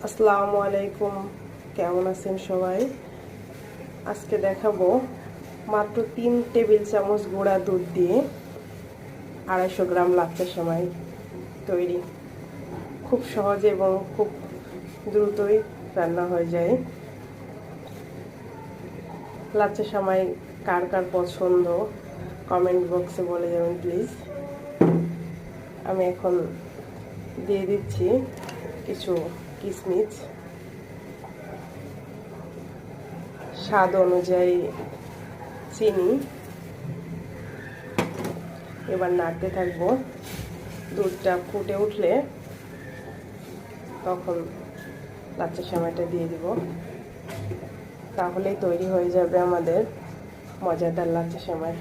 আসসালামু আলাইকুম, কেমন আছেন সবাই? আজকে দেখাবো মাত্র 3 টেবিল চামচ গুঁড়া দুধ দিয়ে 250 গ্রাম লাচ্ছা সেমাই তৈরি। খুব সহজে এবং খুব দ্রুতই রান্না হয়ে যায়। লাচ্ছা সেমাই কার কার পছন্দ কমেন্ট বক্সে বলে যাবেন প্লিজ। আমি এখন দিয়ে দিচ্ছি কিছু কিশমিশ, স্বাদ অনুযায়ী চিনি। এবার নাড়তে থাকবো। দুধটা ফুটে উঠলে তখন লাচ্ছা সেমাইটা দিয়ে দিব। তাহলেই তৈরি হয়ে যাবে আমাদের মজাদার লাচ্ছা সেমাই।